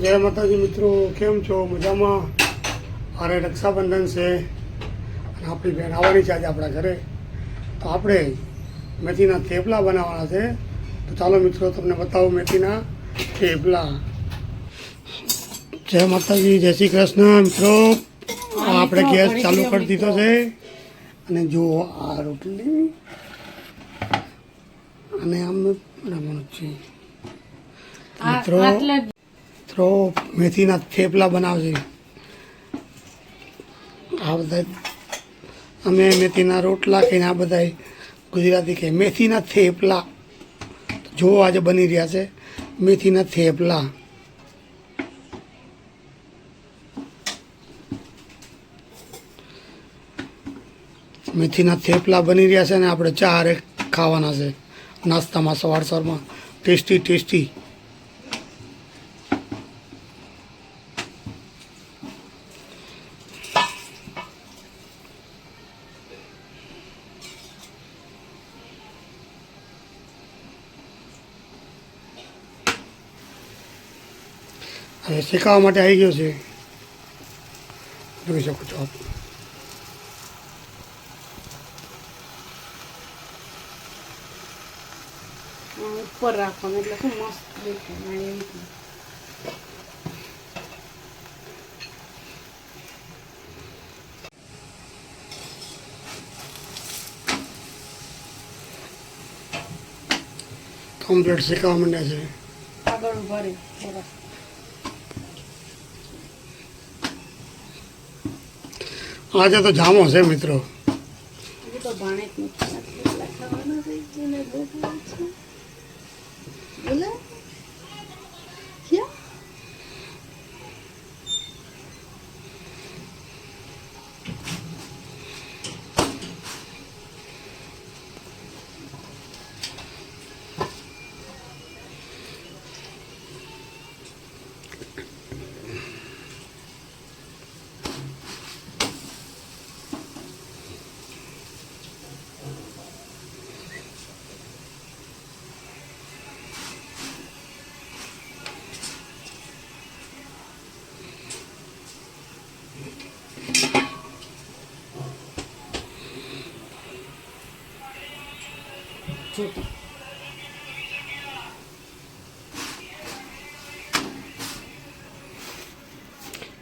જય માતાજી મિત્રો, કેમ છો? મજામાં? અરે રક્ષાબંધન છે અને આપણી બેન આવવાની છે આજે આપણા ઘરે, તો આપણે મેથીના થેપલા બનાવવાના છે. તો ચાલો મિત્રો તમને બતાવો મેથીના થેપલા. જય માતાજી, જય શ્રી કૃષ્ણ મિત્રો. આપણે ગેસ ચાલુ કરી દીધો છે અને જુઓ આ રોટલી અને આમ બનાવવાનું છે મિત્રો. મેથીના થેપલા બનાવશે. આ બધા અમે મેથીના રોટલા કહીને આ બધા ગુજરાતી કહે મેથીના થેપલા. જો આજે બની રહ્યા છે મેથીના થેપલા. મેથીના થેપલા બની રહ્યા છે અને આપણે ચારે ખાવાના છે નાસ્તામાં સવારમાં. Tasty tasty. હવે શેકાવા માટે આવી ગયો છે, જોઈ શકો છો આપ. ઉપર રાખવાનું એટલે શું મસ્ત દેખાય. કમ્પ્લીટ શેકાવા માંડ્યા છે. આગળ ઉભા રહે બરાબર. આજે તો જામો છે મિત્રો. હજી તો ભાણે જ નથી ખાવાના થઈ ગયા ને બોલા ક્યાં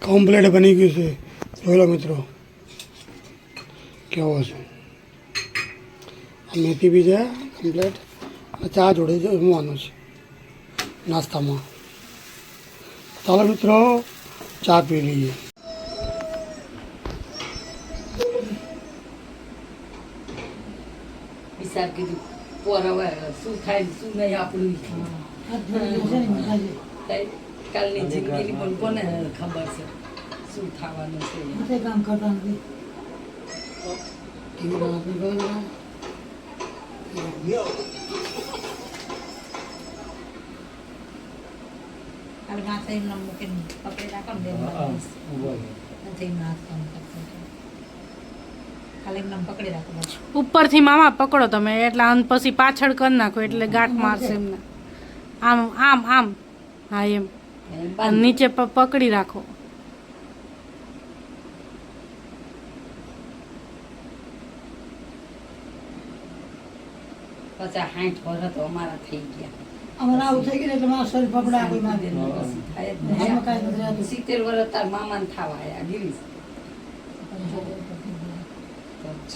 કમ્પ્લીટ બની ગયું છે. જોઈ લો મિત્રો કેવો છે. મેથી બી છે કમ્પ્લીટ અને ચા જોડે જમવાનું છે નાસ્તામાં. ચાલો મિત્રો ચા પી લઈએ. હિસાબ કીધું પોર હવે શું થાય શું નહીં આપણું કાલની જિંદગીની પણ કોને ખબર છે શું થવાનું છે. કામ કરતા નથી. ઉપરથી મામા પકડો તમે એટલે આમ પછી પાછળ કરી નાખો એટલે ગાંઠ મારશે એમને. આમ આમ આમ હા એમ અને નીચે પકડી રાખો. પચાસ 60 વર્ષ તો અમારા થઈ ગયા. અમારા આવું થઈ ગયું એટલે મારા શરીર પકડા આગળ ના દે. 70 વર્ષ તાર મામાને થવા આયા ગિરીશ.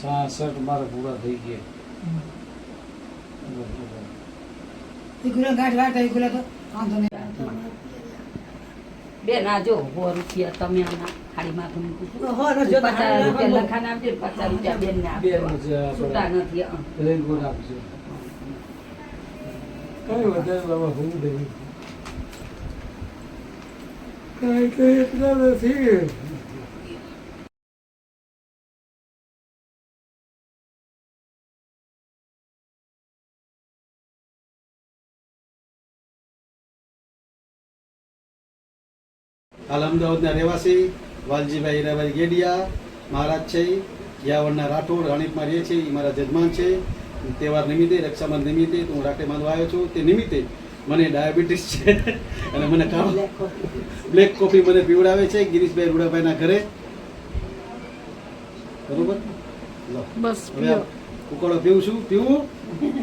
66 મારા પૂરા થઈ ગયા. ઈગુલા ગાંઠ વાટા ઈગુલા તો વાંધો નહીં. બેન આ જો 100 રૂપિયા તમે આના થાળીમાં તો મૂકું. 50 રૂપિયા લખાણ આપજો, 50 રૂપિયા બેનને આપજો. છૂટા નથી. રેનકોટ આપજો. કઈ વધારે બાબા હું દઈ કઈ એટલા નથી. હાલ અમદાવાદના રહેવાસી વાલજીભાઈ હીરાભાઈ ગેડિયા મહારાજ છે. યાવણના રાઠોડ રાણીપમાં રહે છે. એ મારા જજમાન છે. તહેવાર નિમિત્તે, રક્ષાબંધન નિમિત્તે હું રાખડી બાંધવા આવ્યો છું. તે નિમિત્તે મને ડાયાબિટીસ છે અને મને બ્લેક કોફી મને પીવડાવે છે ગિરીશભાઈ રૂડાભાઈના ઘરે. બરોબર, લો બસ હવે પીઓ. આ ઉકાળો પીવું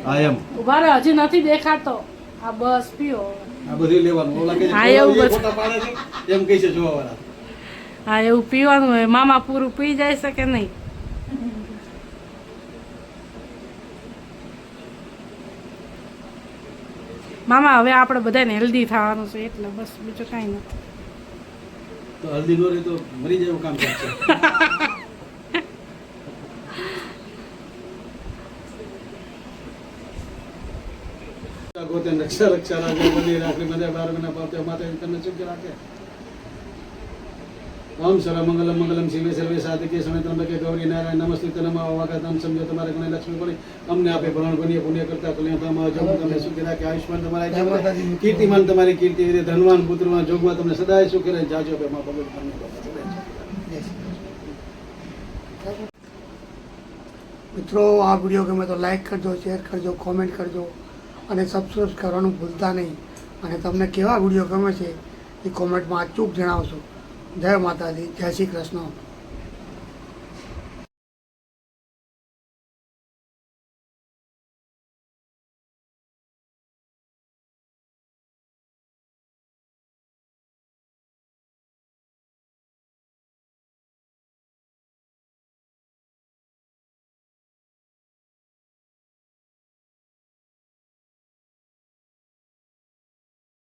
હા એમ ઉભા રહો, હજી નથી દેખાતો. આ બસ પીઓ. આ બધું લેવાનું. ઓલા કે હા, એવું બધું. ફોટા પાડે છે એમ કહે છે જોવાવાળા. હા એવું પીવાનું હોય. મામા પૂરું પી જાય છે કે નહીં? મામા હવે આપણે બધાને હેલ્ધી થવાનું છે એટલે બસ બીજું કાંઈ નથી. તો હલ્દી નો રહે તો મરી જાય એવું કામ કરશે. ગોતે રક્ષા રક્ષા રાજે બની રાખડી મને 12 મહિના પાવતે માતા તને ચૂકી રાખે. ઓમ સર્વમંગલમ મંગલમ શિવે સર્વે સાધિકે શરણત્રંબકે ગૌરી નારાયણ નમસ્તે નમઃ વાગતમ સમજો તમારે ગુણે લક્ષ્મી પડી અમને આપે ભરણ બનીએ પુણ્ય કરતા કલ્યાણમાં જોગ તમને સુખી રાખે. આયુષ્માન તમારા જીવન કીર્તિમાન તમારી કીર્તિ વિદે ધનવાન પુત્રમાં જોગમાં તમને સદાય સુખી રહે. જાજો પે માં ભગવાન તમને મિત્રો આ વિડીયો ગમે તો લાઈક કરજો, શેર કરજો, કોમેન્ટ કરજો અને સબસ્ક્રાઈબ કરવાનું ભૂલતા નહીં. અને તમને કેવા વિડીયો ગમે છે એ કોમેન્ટમાં અચૂક જણાવશો. જય માતાજી, જય શ્રી કૃષ્ણ.